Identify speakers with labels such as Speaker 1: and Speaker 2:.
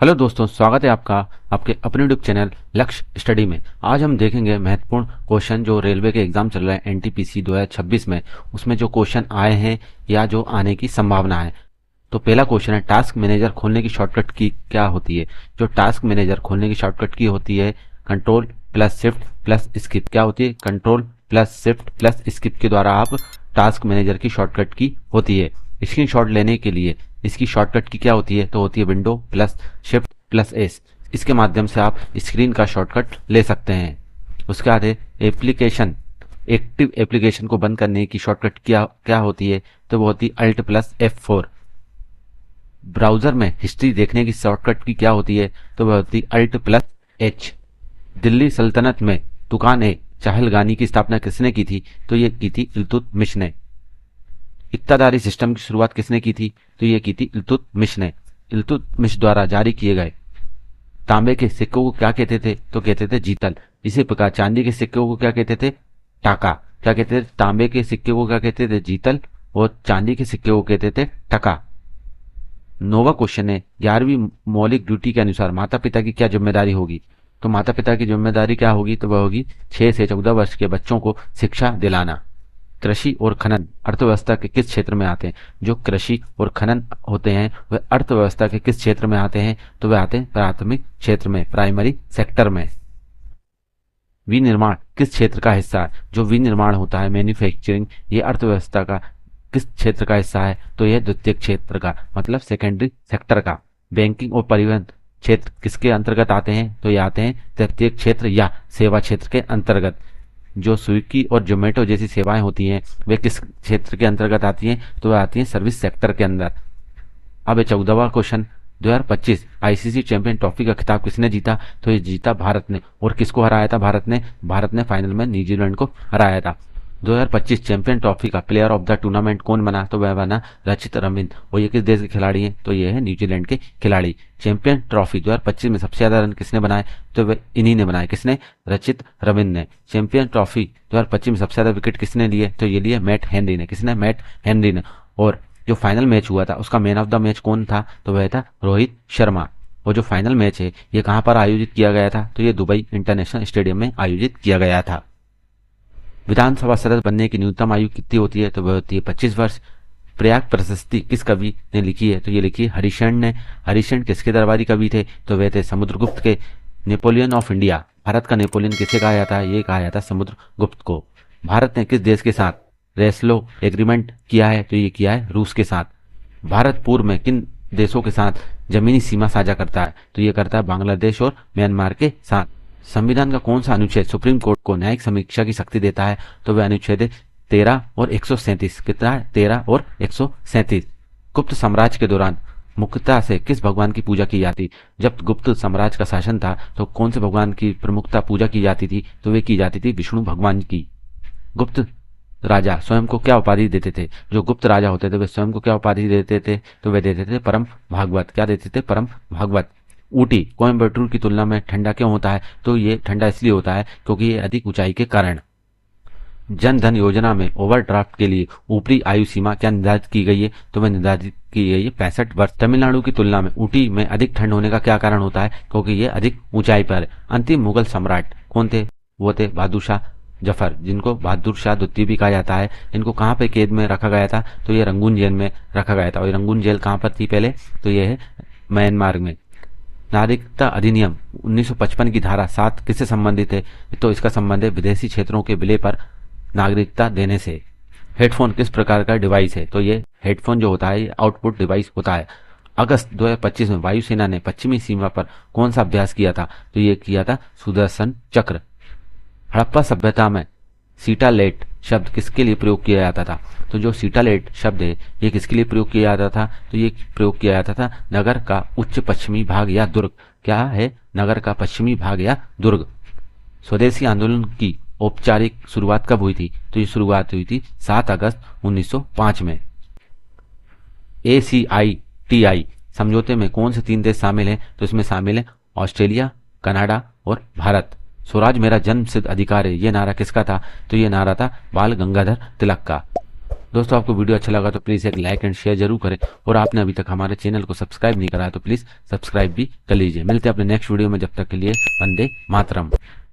Speaker 1: Hello दोस्तों, स्वागत है आपका आपके अपने यूट्यूब चैनल लक्ष्य स्टडी में। आज हम देखेंगे महत्वपूर्ण क्वेश्चन जो रेलवे के एग्जाम चल रहे हैं एनटीपीसी 2026 में, उसमें जो क्वेश्चन आए हैं या जो आने की संभावना है। तो पहला क्वेश्चन है, टास्क मैनेजर खोलने की शॉर्टकट की क्या होती है। जो टास्क मैनेजर खोलने की शॉर्टकट की होती है control plus shift plus skip. क्या होती है? Control plus shift plus skip के द्वारा आप टास्क मैनेजर की शॉर्टकट की होती है। स्क्रीनशॉट लेने के लिए इसकी शॉर्टकट की क्या होती है? तो होती है window plus shift plus S. इसके माध्यम से आप स्क्रीन का शॉर्टकट ले सकते हैं। उसके बाद है एप्लीकेशन, एक्टिव एप्लीकेशन को बंद करने की शॉर्टकट क्या क्या होती है? तो वो होती है अल्ट प्लस F4। ब्राउजर में हिस्ट्री देखने की शॉर्टकट की क्या होती है? तो वह होती है अल्ट प्लस H। दिल्ली सल्तनत में तुकान ए चाहलगानी की स्थापना किसने की थी? तो ये की थी इल्तुतमिश ने। इक्तादारी सिस्टम की शुरुआत किसने की थी? तो ये की थी इल्तुतमिश ने। इल्तुतमिश द्वारा जारी किए गए तांबे के सिक्कों को क्या कहते थे? तो कहते थे जीतल। इसी प्रकार चांदी के सिक्कों को क्या कहते थे? टाका। क्या कहते थे? तांबे के सिक्के को क्या कहते थे? जीतल। और चांदी के सिक्के को कहते थे टका। नोवा क्वेश्चन है, 11वीं मौलिक ड्यूटी के अनुसार माता पिता की क्या जिम्मेदारी होगी? तो माता पिता की जिम्मेदारी क्या होगी? तो वह होगी 6 से 14 वर्ष के बच्चों को शिक्षा दिलाना। कृषि और खनन अर्थव्यवस्था के किस क्षेत्र में आते हैं? जो कृषि और खनन होते हैं वह अर्थव्यवस्था के किस क्षेत्र में आते हैं? तो वे आते हैं प्राथमिक क्षेत्र में, प्राइमरी सेक्टर में। विनिर्माण किस क्षेत्र का हिस्सा है? जो विनिर्माण होता है मैन्युफैक्चरिंग, ये अर्थव्यवस्था का किस क्षेत्र का हिस्सा है? तो यह द्वितीय क्षेत्र का, मतलब सेकेंडरी सेक्टर का। बैंकिंग और परिवहन क्षेत्र किसके अंतर्गत आते हैं? तो ये आते हैं तृतीय क्षेत्र या सेवा क्षेत्र के अंतर्गत। जो स्विगी और जोमेटो जैसी सेवाएं होती हैं वे किस क्षेत्र के अंतर्गत आती हैं? तो वह आती हैं सर्विस सेक्टर के अंदर। अब 14वां क्वेश्चन, 2025 आईसीसी चैंपियन ट्रॉफी का खिताब किसने जीता? तो ये जीता भारत ने। और किसको हराया था भारत ने? भारत ने फाइनल में न्यूजीलैंड को हराया था। 2025 चैंपियन ट्रॉफी का प्लेयर ऑफ द टूर्नामेंट कौन बना? तो वह बना रचित रविंद्र। और ये किस देश के खिलाड़ी हैं? तो ये है न्यूजीलैंड के खिलाड़ी। चैंपियन ट्रॉफी 2025 में सबसे ज्यादा रन किसने बनाए? तो वह इन्हीं ने बनाए। किसने? रचित रविंद्र ने। चैंपियन ट्रॉफी 2025 में सबसे ज्यादा विकेट किसने लिए? तो ये लिए मैट हेनरी ने। किसने? मैट हेनरी ने। और जो फाइनल मैच हुआ था उसका मैन ऑफ द मैच कौन था? तो वह था रोहित शर्मा। और जो फाइनल मैच है ये कहां पर आयोजित किया गया था? तो ये दुबई इंटरनेशनल स्टेडियम में आयोजित किया गया था। विधानसभा सदस्य बनने की न्यूनतम आयु कितनी होती है? तो वह होती है 25 वर्ष। प्रयाग प्रशस्ति किस कवि ने लिखी है? तो ये लिखी है हरिशरण ने। हरिशरण किसके दरबारी कवि थे? तो वे थे समुद्रगुप्त के। नेपोलियन ऑफ इंडिया, भारत का नेपोलियन किसे कहा जाता है? ये कहा जाता है समुद्रगुप्त को। भारत ने किस देश के साथ रेस्लो एग्रीमेंट किया है? तो ये किया है रूस के साथ। भारत पूर्व में किन देशों के साथ जमीनी सीमा साझा करता है? तो ये करता है बांग्लादेश और म्यांमार के साथ। संविधान का कौन सा अनुच्छेद सुप्रीम कोर्ट को न्यायिक समीक्षा की शक्ति देता है? तो वह अनुच्छेद 13 और 137। कितना है? 13 और 137। गुप्त साम्राज्य के दौरान मुख्यता से किस भगवान की पूजा की जाती? जब गुप्त साम्राज्य का शासन था तो कौन से भगवान की प्रमुखता पूजा की जाती थी? तो वे की जाती थी विष्णु भगवान की। गुप्त राजा स्वयं को क्या उपाधि देते थे? जो गुप्त राजा होते थे वे स्वयं को क्या उपाधि देते थे? तो वे देते थे परम भागवत। क्या देते थे? परम भागवत। ऊटी कोयम्बटूर की तुलना में ठंडा क्यों होता है? तो ये ठंडा इसलिए होता है क्योंकि ये अधिक ऊंचाई के कारण। जन धन योजना में ओवरड्राफ्ट के लिए ऊपरी आयु सीमा क्या निर्धारित की गई है? तो वह निर्धारित की गई है 65 वर्ष। तमिलनाडु की तुलना में ऊटी में अधिक ठंड होने का क्या कारण होता है? क्योंकि ये अधिक ऊंचाई पर है। अंतिम मुगल सम्राट कौन थे? वो थे बहादुर शाह जफर, जिनको बहादुर शाह द्वितीय भी कहा जाता है। इनको कहाँ पे कैद में रखा गया था? तो ये रंगून जेल में रखा गया था। और रंगून जेल कहाँ पर थी पहले? तो ये है म्यांमार में। नागरिकता अधिनियम 1955 की धारा 7 किससे संबंधित है? तो इसका संबंध है विदेशी क्षेत्रों के विलय पर नागरिकता देने से। हेडफोन किस प्रकार का डिवाइस है? तो ये हेडफोन जो होता है ये आउटपुट डिवाइस होता है। अगस्त 2025 में वायुसेना ने पश्चिमी सीमा पर कौन सा अभ्यास किया था? तो ये किया था सुदर्शन चक्र। हड़प्पा सभ्यता में सीटालेट शब्द किसके लिए प्रयोग किया जाता था? तो जो सीटालेट शब्द है ये किसके लिए प्रयोग किया जाता था? तो ये प्रयोग किया जाता था नगर का उच्च पश्चिमी भाग या दुर्ग। क्या है? नगर का पश्चिमी भाग या दुर्ग। स्वदेशी आंदोलन की औपचारिक शुरुआत कब हुई थी? तो ये शुरुआत हुई थी 7 अगस्त 1905 में। ACITI समझौते में कौन से 3 देश शामिल हैं? तो इसमें शामिल है ऑस्ट्रेलिया, कनाडा और भारत। स्वराज मेरा जन्म सिद्ध अधिकार है, ये नारा किसका था? तो ये नारा था बाल गंगाधर तिलक का। दोस्तों आपको वीडियो अच्छा लगा तो प्लीज़ एक लाइक एंड शेयर जरूर करें, और आपने अभी तक हमारे चैनल को सब्सक्राइब नहीं करा है तो प्लीज़ सब्सक्राइब भी कर लीजिए। मिलते हैं अपने नेक्स्ट वीडियो में, जब तक के लिए वंदे मातरम।